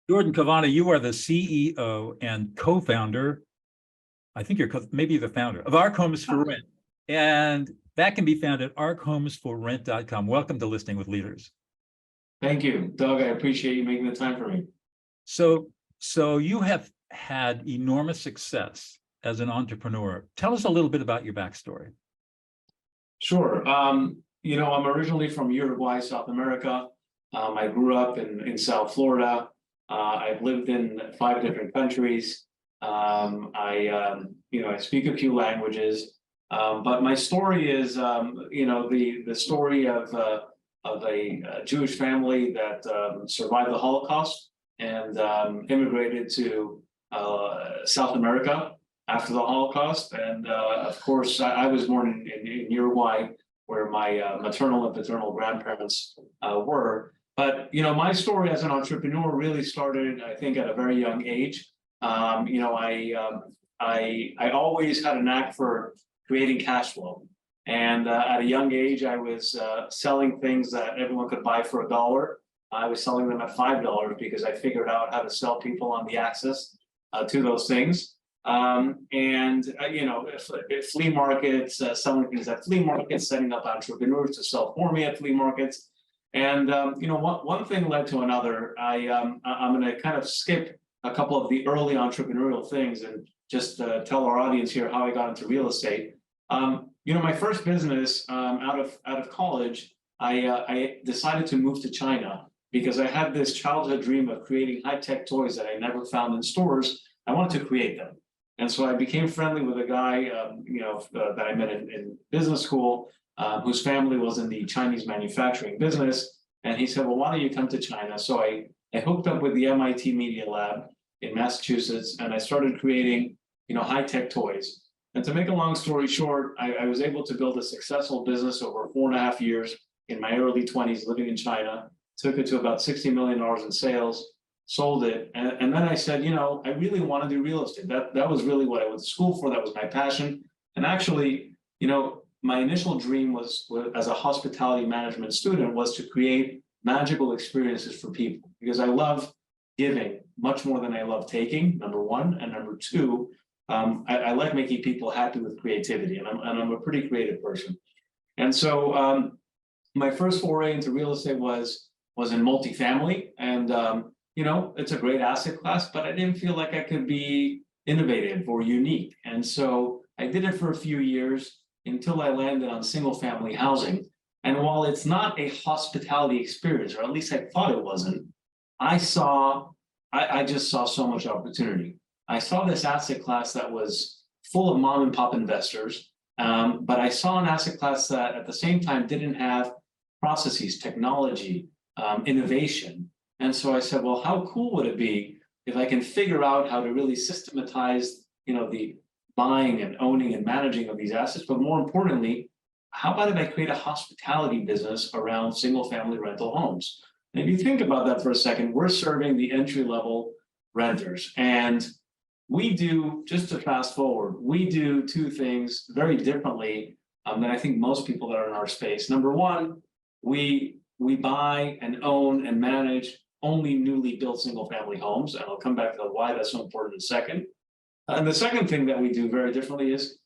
Jordan Kavana, you are the CEO and co-founder, I think you're maybe the founder of ARK Homes for Rent. And that can be found at arkhamesforrent.com. Welcome to Listening with Leaders. Thank you, Doug. I appreciate you making the time for me. So you have had enormous success as an entrepreneur. Tell us a little bit about your backstory. Sure. I'm originally from Uruguay, South America. I grew up in South Florida. I've lived in 5 different countries. I speak a few languages. But my story is, the story of a Jewish family that survived the Holocaust and immigrated to South America after the Holocaust. And of course, I was born in Uruguay, where my maternal and paternal grandparents were. But, my story as an entrepreneur really started, I think, at a very young age. I always had a knack for creating cash flow. And at a young age, I was selling things that everyone could buy for $1. I was selling them at $5 because I figured out how to sell people on the access to those things. Flea markets, selling things at flea markets, setting up entrepreneurs to sell for me at flea markets. And, one thing led to another. I'm going to kind of skip a couple of the early entrepreneurial things and just tell our audience here how I got into real estate. My first business out of college, I decided to move to China because I had this childhood dream of creating high-tech toys that I never found in stores. I wanted to create them. And so I became friendly with a guy, that I met in business school, whose family was in the Chinese manufacturing business. And he said, well, why don't you come to China? So I hooked up with the MIT Media Lab in Massachusetts, and I started creating, high-tech toys. And to make a long story short, I was able to build a successful business over 4.5 years in my early 20s living in China, took it to about $60 million in sales, sold it. And then I said, I really want to do real estate. That was really what I went to school for. That was my passion. And actually, my initial dream was as a hospitality management student was to create magical experiences for people, because I love giving much more than I love taking, number one. And number two, I like making people happy with creativity, and I'm a pretty creative person. And so my first foray into real estate was in multifamily, and it's a great asset class, but I didn't feel like I could be innovative or unique. And so I did it for a few years until I landed on single family housing. And while it's not a hospitality experience, or at least I thought it wasn't, I just saw so much opportunity. I saw this asset class that was full of mom and pop investors, but I saw an asset class that at the same time didn't have processes, technology, innovation. And so I said, well, how cool would it be if I can figure out how to really systematize, the buying and owning and managing of these assets, but more importantly, how about if I create a hospitality business around single family rental homes? And if you think about that for a second, we're serving the entry-level renters. And we do, just to fast forward, we do 2 things very differently than I think most people that are in our space. Number one, we buy and own and manage only newly built single family homes. And I'll come back to why that's so important in a second. And the second thing that we do very differently is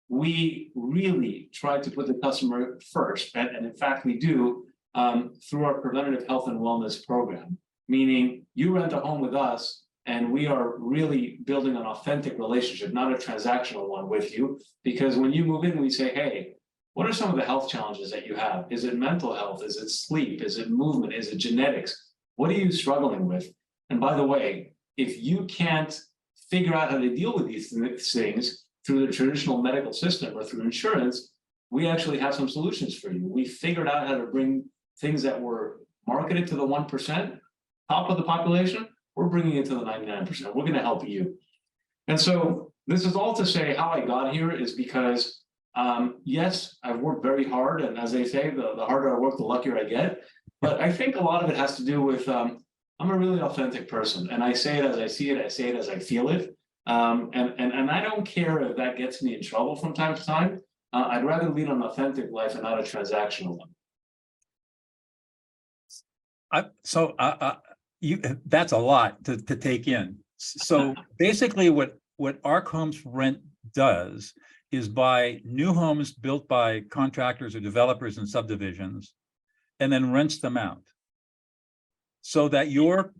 we really try to put the customer first. And in fact, we do through our preventative health and wellness program, meaning you rent a home with us and we are really building an authentic relationship, not a transactional one with you. Because when you move in, we say, hey, what are some of the health challenges that you have? Is it mental health? Is it sleep? Is it movement? Is it genetics? What are you struggling with? And by the way, if you can't figure out how to deal with these things through the traditional medical system or through insurance, we actually have some solutions for you. We figured out how to bring things that were marketed to the 1%, top of the population, we're bringing it to the 99%. We're going to help you. And so this is all to say how I got here is because, yes, I've worked very hard. And as they say, the harder I work, the luckier I get. But I think a lot of it has to do with I'm a really authentic person. And I say it as I see it. I say it as I feel it. And I don't care if that gets me in trouble from time to time. I'd rather lead an authentic life and not a transactional one. that's a lot to take in. So basically what ARK Homes for Rent does is buy new homes built by contractors or developers in subdivisions and then rents them out so that your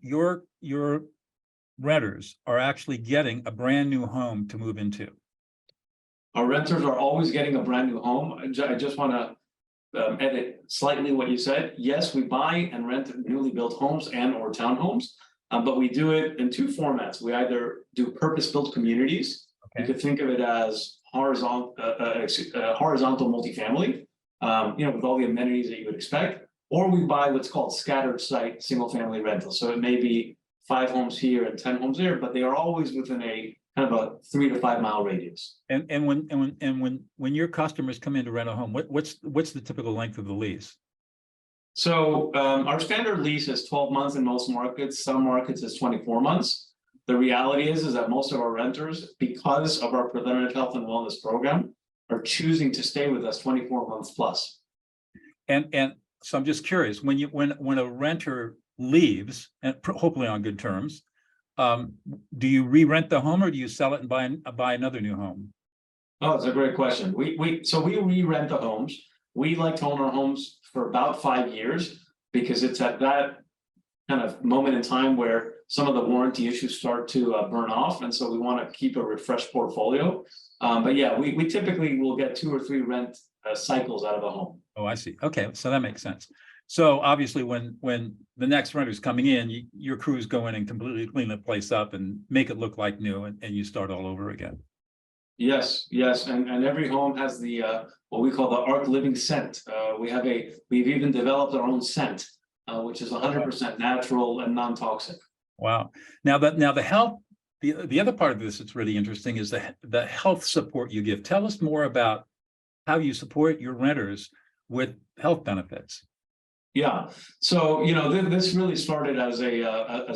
renters are actually getting a brand new home to move into. Our renters are always getting a brand new home. I just want to edit slightly what you said. Yes, we buy and rent newly built homes and or townhomes, but we do it in two formats. We either do purpose-built communities. You could think of it as horizontal multifamily, with all the amenities that you would expect, or we buy what's called scattered site single-family rental. So it may be 5 homes here and 10 homes there, but they are always within a kind of a 3 to 5 mile radius. And when your customers come in to rent a home, what's the typical length of the lease? So our standard lease is 12 months in most markets. Some markets is 24 months. The reality is that most of our renters, because of our preventative health and wellness program, are choosing to stay with us 24 months plus. And so I'm just curious, when a renter leaves, and hopefully on good terms, do you re-rent the home or do you sell it and buy another new home? Oh, it's a great question. We re-rent the homes. We like to own our homes for about 5 years because it's at that kind of moment in time where some of the warranty issues start to burn off, and so we want to keep a refreshed portfolio. But yeah, we typically will get 2 or 3 rent cycles out of a home. Oh, I see. Okay, so that makes sense. So obviously, when the next renter's coming in, your crews go in and completely clean the place up and make it look like new, and you start all over again. Yes, and every home has the what we call the ARK living scent. We've even developed our own scent, which is 100% natural and non-toxic. Wow. Now the health, the other part of this that's really interesting is the health support you give. Tell us more about how you support your renters with health benefits. Yeah, so this really started as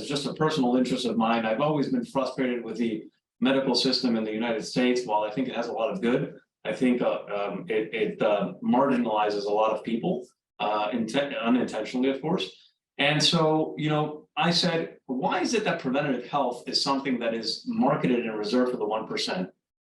just a personal interest of mine. I've always been frustrated with the medical system in the United States. While I think it has a lot of good, I think it marginalizes a lot of people unintentionally, of course. And so, I said, why is it that preventative health is something that is marketed and reserved for the 1%?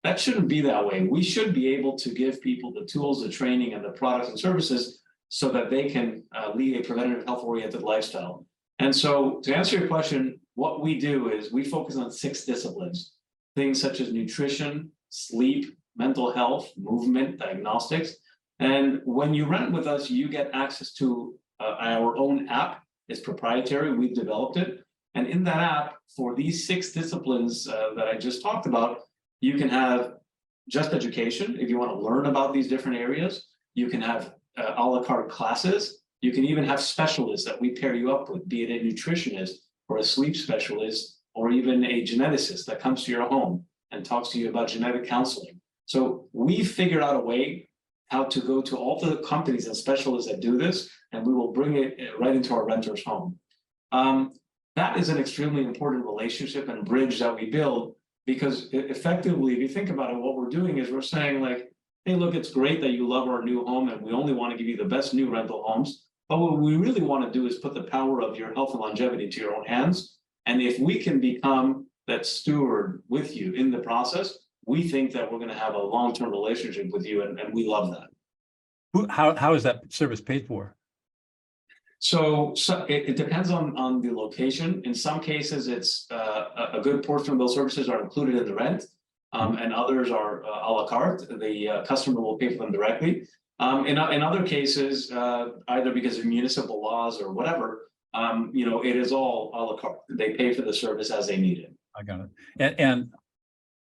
That shouldn't be that way. We should be able to give people the tools, the training, and the products and services so that they can lead a preventative health-oriented lifestyle. And so, to answer your question, what we do is we focus on 6 disciplines, things such as nutrition, sleep, mental health, movement, diagnostics. And when you rent with us, you get access to our own app. It's proprietary. We've developed it. And in that app, for these 6 disciplines that I just talked about, you can have just education if you want to learn about these different areas. You can have a la carte classes. You can even have specialists that we pair you up with, be it a nutritionist or a sleep specialist, or even a geneticist that comes to your home and talks to you about genetic counseling. So we figured out a way how to go to all the companies and specialists that do this, and we will bring it right into our renter's home. That is an extremely important relationship and bridge that we build, because effectively, if you think about it, what we're doing is we're saying like, hey, look, it's great that you love our new home and we only want to give you the best new rental homes. But what we really want to do is put the power of your health and longevity to your own hands. And if we can become that steward with you in the process, we think that we're going to have a long-term relationship with you, and we love that. How is that service paid for? So it depends on the location. In some cases, it's a good portion of those services are included in the rent, and others are a la carte. The customer will pay for them directly. In other cases, either because of municipal laws or whatever, it is all a la carte. They pay for the service as they need it. I got it. And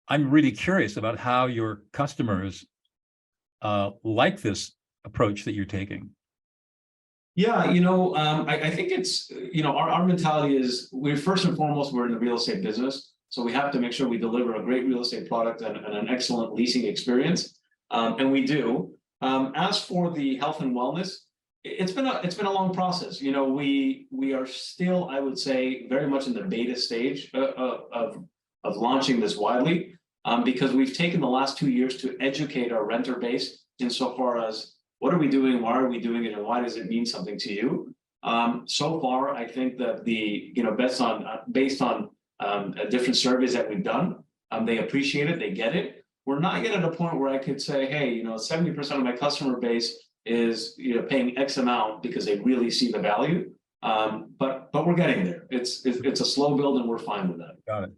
I'm really curious about how your customers like this approach that you're taking. Yeah, I think it's, our mentality is we're first and foremost, we're in the real estate business. So we have to make sure we deliver a great real estate product and an excellent leasing experience. And we do. As for the health and wellness, it's been a long process. We are still, I would say, very much in the beta stage of launching this widely, because we've taken the last 2 years to educate our renter base insofar as what are we doing, why are we doing it, and why does it mean something to you? So far, I think that based on different surveys that we've done, they appreciate it, they get it. We're not yet at a point where I could say, hey, 70% of my customer base is paying X amount because they really see the value. But we're getting there. It's a slow build, and we're fine with that. Got it.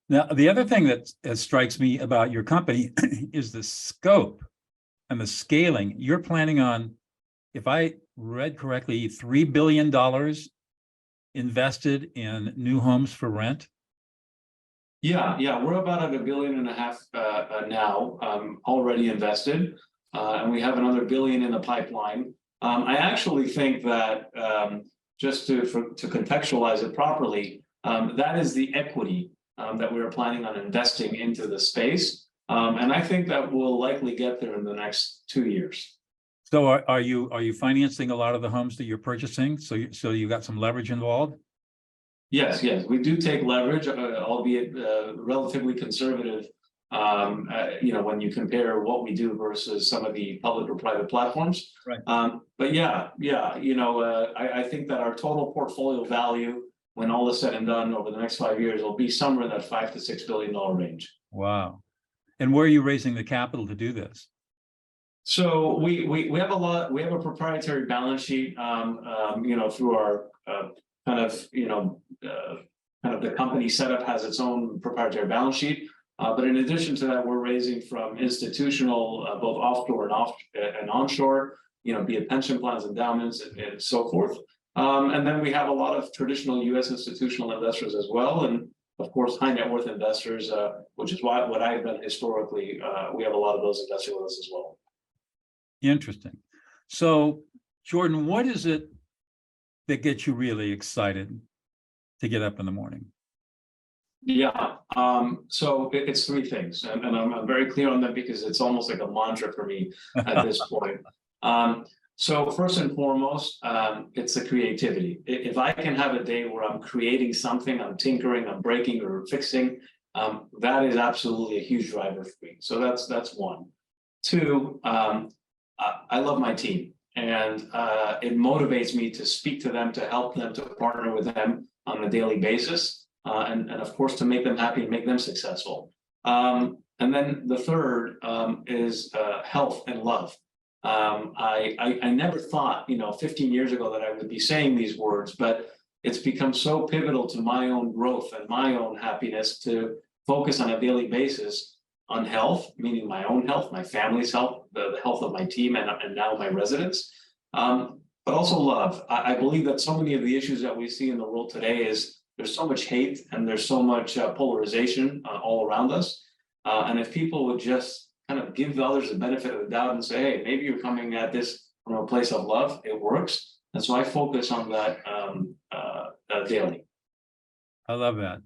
Now, the other thing that strikes me about your company is the scope and the scaling. You're planning on, if I read correctly, $3 billion invested in new homes for rent. Yeah, we're about at $1.5 billion now, already invested, and we have another $1 billion in the pipeline. I actually think that just to contextualize it properly, that is the equity that we're planning on investing into the space, and I think that we'll likely get there in the next 2 years. So are you financing a lot of the homes that you're purchasing? So you got some leverage involved? Yes, we do take leverage, albeit relatively conservative. When you compare what we do versus some of the public or private platforms. Right. But I think that our total portfolio value, when all is said and done over the next 5 years, will be somewhere in that $5 to $6 billion range. Wow. And where are you raising the capital to do this? So we have a proprietary balance sheet, through our kind of the company setup has its own proprietary balance sheet. But in addition to that, we're raising from institutional, both offshore and onshore, be it pension plans, endowments, and so forth. And then we have a lot of traditional U.S. institutional investors as well, and of course, high net worth investors, which is what I've done historically. We have a lot of those investing with us as well. Interesting. So, Jordan, what is it that gets you really excited to get up in the morning? Yeah, so it's three things, and I'm very clear on that because it's almost like a mantra for me at this point. So first and foremost, it's the creativity. If I can have a day where I'm creating something, I'm tinkering, I'm breaking or fixing, that is absolutely a huge driver for me. So that's one. Two, I love my team, and it motivates me to speak to them, to help them, to partner with them on a daily basis. And of course, to make them happy and make them successful. And then the third is health and love. I never thought, 15 years ago that I would be saying these words, but it's become so pivotal to my own growth and my own happiness to focus on a daily basis on health, meaning my own health, my family's health, the health of my team, and now my residents. But also love. I believe that so many of the issues that we see in the world today is there's so much hate and there's so much polarization all around us. And if people would just kind of give others the benefit of the doubt and say, hey, maybe you're coming at this from a place of love, it works. And so I focus on that daily. I love that.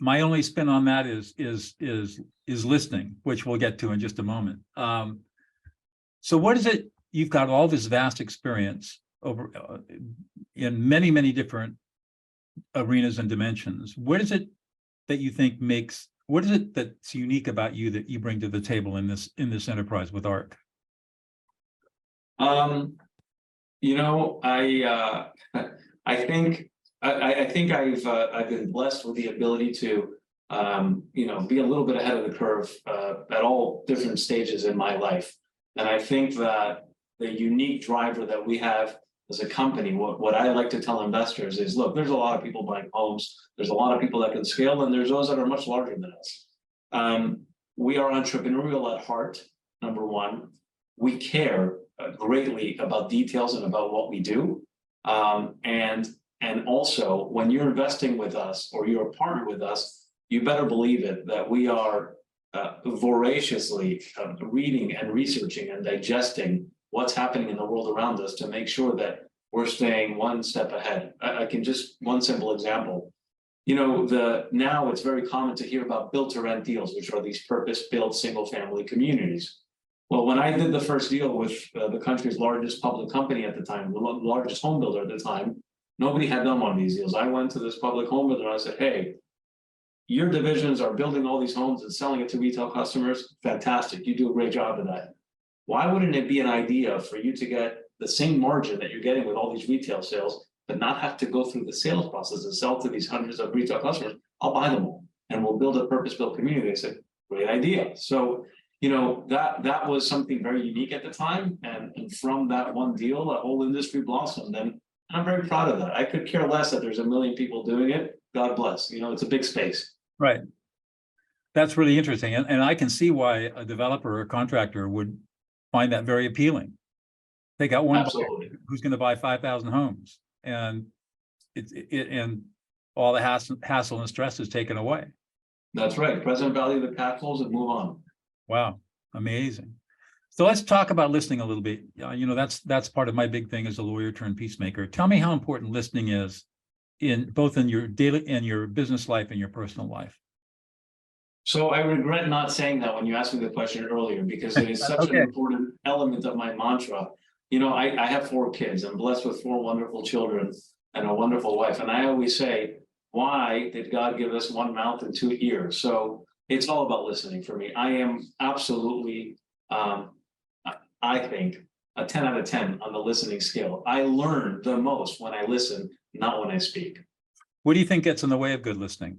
My only spin on that is listening, which we'll get to in just a moment. So what is it? You've got all this vast experience over in many, many different arenas and dimensions. What is it that you think what is it that's unique about you that you bring to the table in this enterprise with ARK? I think I've been blessed with the ability to be a little bit ahead of the curve at all different stages in my life. And I think that the unique driver that we have as a company, what I like to tell investors is, look, there's a lot of people buying homes. There's a lot of people that can scale, and there's those that are much larger than us. We are entrepreneurial at heart, number one. We care greatly about details and about what we do. And also, when you're investing with us or you're a partner with us, you better believe it that we are voraciously reading and researching and digesting what's happening in the world around us to make sure that we're staying one step ahead. I can just one simple example. Now it's very common to hear about built-to-rent deals, which are these purpose-built single-family communities. Well, when I did the first deal with the country's largest public company at the time, the largest home builder at the time, nobody had done one of these deals. I went to this public home builder and I said, hey, your divisions are building all these homes and selling it to retail customers. Fantastic. You do a great job of that. Why wouldn't it be an idea for you to get the same margin that you're getting with all these retail sales, but not have to go through the sales process and sell to these hundreds of retail customers, I'll buy them all. And we'll build a purpose-built community. They said, great idea. So, you know, that was something very unique at the time. And from that one deal, the whole industry blossomed. And I'm very proud of that. I could care less that there's 1 million people doing it. God bless. You know, it's a big space. Right. That's really interesting. And I can see why a developer or contractor would find that very appealing. They got one Absolutely. who's going to buy 5,000 homes, and and all the hassle and stress is taken away. That's right. Present value the capitals and move on. Wow, amazing. So let's talk about listening a little bit. You know, that's part of my big thing as a lawyer turned peacemaker. Tell me how important listening is in both in your daily and your business life and your personal life. So I regret not saying that when you asked me the question earlier, because it is such an important element of my mantra. You know, I have 4 kids. I'm blessed with 4 wonderful children and a wonderful wife. And I always say, why did God give us 1 mouth and 2 ears? So it's all about listening for me. I am absolutely, I think, a 10 out of 10 on the listening scale. I learn the most when I listen, not when I speak. What do you think gets in the way of good listening?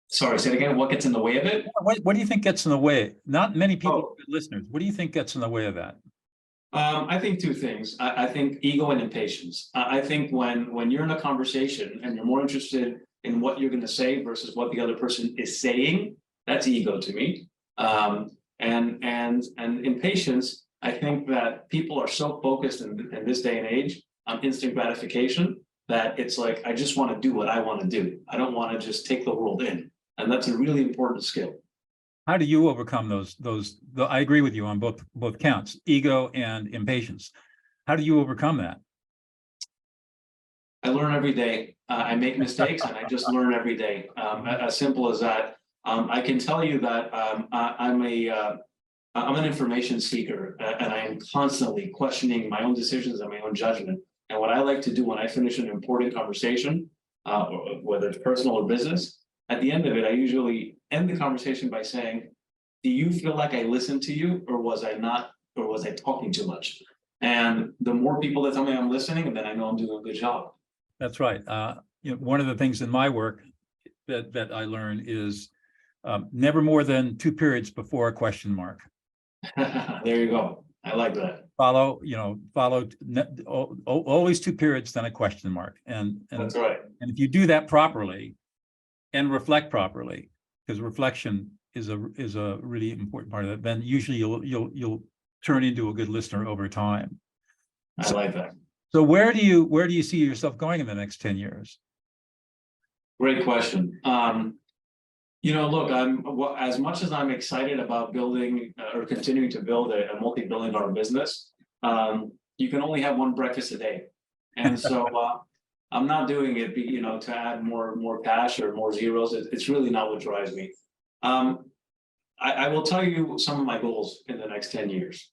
Sorry, say it again. What gets in the way of it? What do you think gets in the way? Not many people are good listeners. What do you think gets in the way of that? I think 2 things. I think ego and impatience. I think when you're in a conversation and you're more interested in what you're going to say versus what the other person is saying, that's ego to me. And impatience. I think that people are so focused in this day and age on instant gratification that it's like, I just want to do what I want to do. I don't want to just take the world in. And that's a really important skill. How do you overcome those? I agree with you on both counts, ego and impatience. How do you overcome that? I learn every day. I make mistakes and I just learn every day. As simple as that. I can tell you that I'm an information seeker, and I am constantly questioning my own decisions and my own judgment. And what I like to do when I finish an important conversation, whether it's personal or business, at the end of it, I usually end the conversation by saying, do you feel like I listened to you, or was I talking too much? And the more people that tell me I'm listening, then I know I'm doing a good job. That's right. You know, one of the things in my work that I learn is never more than 2 periods before a question mark. There you go. I like that. Follow always 2 periods, then a question mark. And that's right. And if you do that properly and reflect properly, because reflection is a really important part of it, then usually you'll turn into a good listener over time. I like that. So where do you see yourself going in the next 10 years? Great question. You know, look, as much as I'm excited about building or continuing to build a multi-billion-dollar business, you can only have 1 breakfast a day, and so I'm not doing it, you know, to add more cash or more zeros. It's really not what drives me. I will tell you some of my goals in the next 10 years.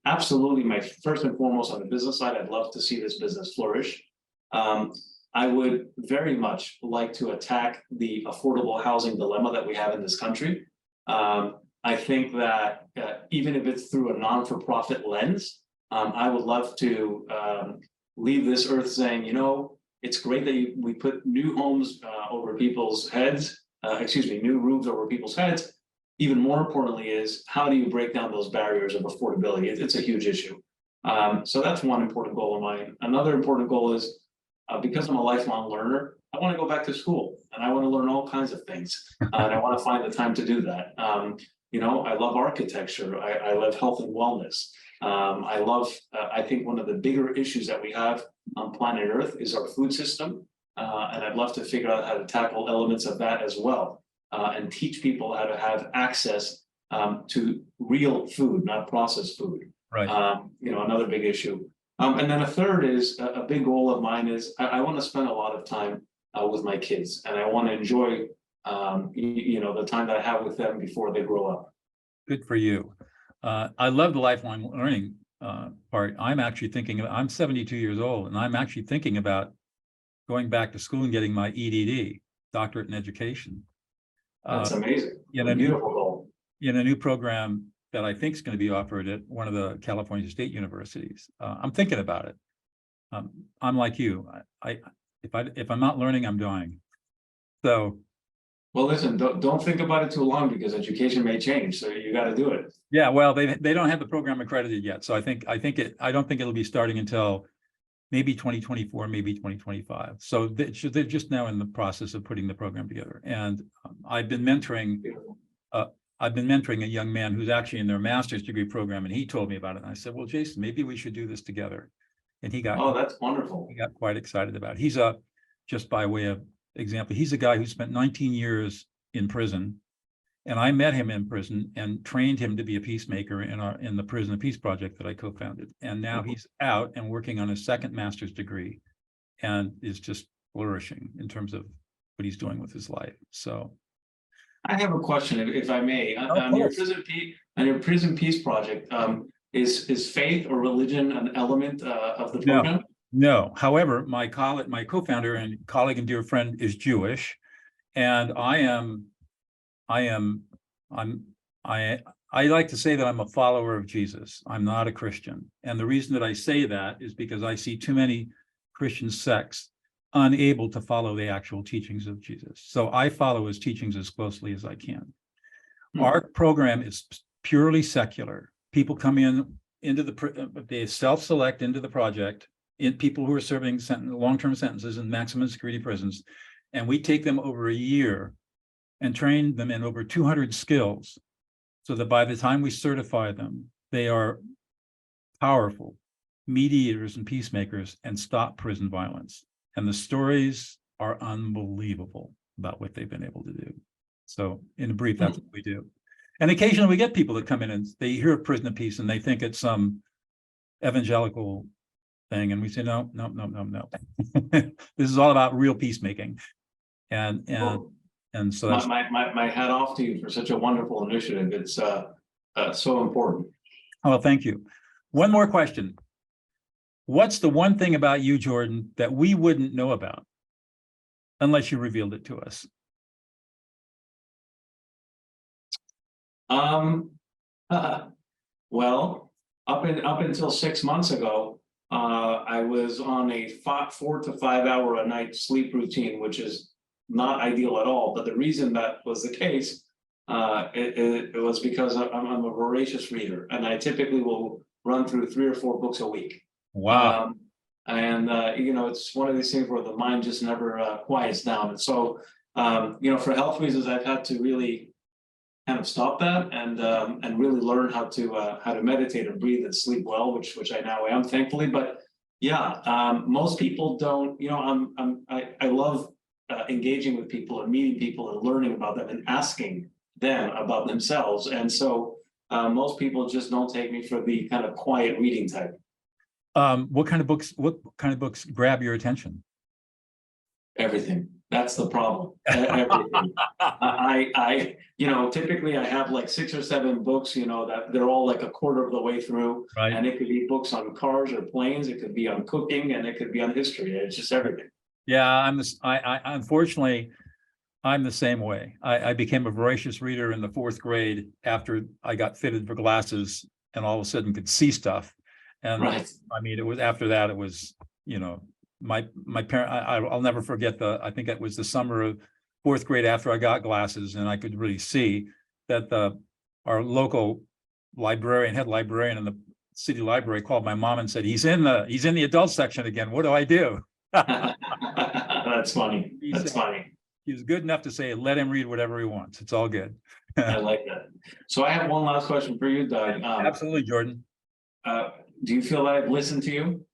Absolutely, my first and foremost on the business side, I'd love to see this business flourish. I would very much like to attack the affordable housing dilemma that we have in this country. I think that even if it's through a non-for-profit lens, I would love to leave this earth saying, you know, it's great that we put new homes over people's heads, new roofs over people's heads. Even more importantly is, how do you break down those barriers of affordability? It's a huge issue. So that's one important goal of mine. Another important goal is, because I'm a lifelong learner, I want to go back to school and I want to learn all kinds of things. And I want to find the time to do that. You know, I love architecture. I love health and wellness. I think one of the bigger issues that we have on planet Earth is our food system. And I'd love to figure out how to tackle elements of that as well, and teach people how to have access to real food, not processed food. Right. You know, another big issue. And then a third is a big goal of mine is I want to spend a lot of time with my kids, and I want to enjoy, you know, the time that I have with them before they grow up. Good for you. I love the lifelong learning part. I'm actually I'm 72 years old, and I'm actually thinking about going back to school and getting my EDD, doctorate in education. That's amazing. In a beautiful goal. In a new program that I think is going to be offered at one of the California State Universities. I'm thinking about it. I'm like you. If I'm not learning, I'm dying. So. Well, listen, don't think about it too long because education may change. So you got to do it. Yeah, well, they don't have the program accredited yet. So I don't think it'll be starting until maybe 2024, maybe 2025. So they're just now in the process of putting the program together. And I've been mentoring a young man who's actually in their master's degree program, and he told me about it. And I said, well, Jason, maybe we should do this together. And Oh, that's wonderful. He got quite excited about it. Just by way of example, he's a guy who spent 19 years in prison. And I met him in prison and trained him to be a peacemaker in the Prison of Peace project that I co-founded. And now he's out and working on his second master's degree and is just flourishing in terms of what he's doing with his life. So I have a question, if I may. On your Prison Peace project, is faith or religion an element of the program? No. However, my co-founder and colleague and dear friend is Jewish, and I like to say that I'm a follower of Jesus. I'm not a Christian. And the reason that I say that is because I see too many Christian sects unable to follow the actual teachings of Jesus. So I follow his teachings as closely as I can. Our program is purely secular. People come they self-select into the project, people who are serving long-term sentences in maximum security prisons, and we take them over a year and train them in over 200 skills so that by the time we certify them, they are powerful mediators and peacemakers and stop prison violence. And the stories are unbelievable about what they've been able to do. So in brief, that's what we do. And occasionally we get people that come in and they hear of Prison of Peace and they think it's some evangelical thing. And we say, no. This is all about real peacemaking. And so that's my hat off to you for such a wonderful initiative. It's so important. Oh, thank you. One more question. What's the one thing about you, Jordan, that we wouldn't know about unless you revealed it to us? Well, up until 6 months ago, I was on a 4 to 5 hour a night sleep routine, which is not ideal at all. But the reason that was the case, it was because I'm a voracious reader, and I typically will run through 3 or 4 books a week. Wow. It's one of these things where the mind just never quiets down. And so, for health reasons, I've had to really kind of stop that and really learn how to meditate and breathe and sleep well, which I now am, thankfully. But yeah, most people don't. I love engaging with people and meeting people and learning about them and asking them about themselves. And so most people just don't take me for the kind of quiet reading type. What kind of books grab your attention? Everything. That's the problem. Everything. I typically I have like 6 or 7 books, that they're all like a quarter of the way through. Right. And it could be books on cars or planes, it could be on cooking, and it could be on history. It's just everything. Yeah, unfortunately, I'm the same way. I became a voracious reader in the 4th grade after I got fitted for glasses and all of a sudden could see stuff. And right. I mean, it was after that, it was, my parent, I'll never forget I think it was the summer of 4th grade after I got glasses and I could really see that our local head librarian in the city library called my mom and said, he's in the adult section again. What do I do? That's funny. That's funny. He was good enough to say, let him read whatever he wants. It's all good. I like that. So I have one last question for you, Doug. Absolutely, Jordan. Do you feel that I've listened to you?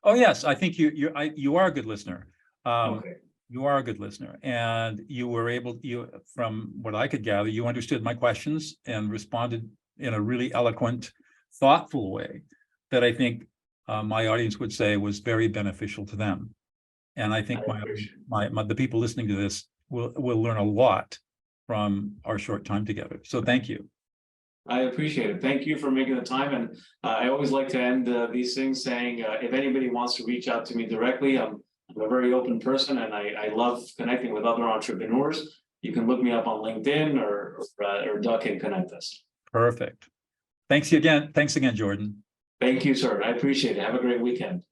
Oh, yes. I think you are a good listener. Okay. You are a good listener, and you were from what I could gather, you understood my questions and responded in a really eloquent, thoughtful way that I think my audience would say was very beneficial to them. And I think the people listening to this will learn a lot from our short time together. So thank you. I appreciate it. Thank you for making the time. And I always like to end these things saying, if anybody wants to reach out to me directly, I'm a very open person and I love connecting with other entrepreneurs. You can look me up on LinkedIn or Doug can connect us. Perfect. Thanks again, Jordan. Thank you, sir. I appreciate it. Have a great weekend.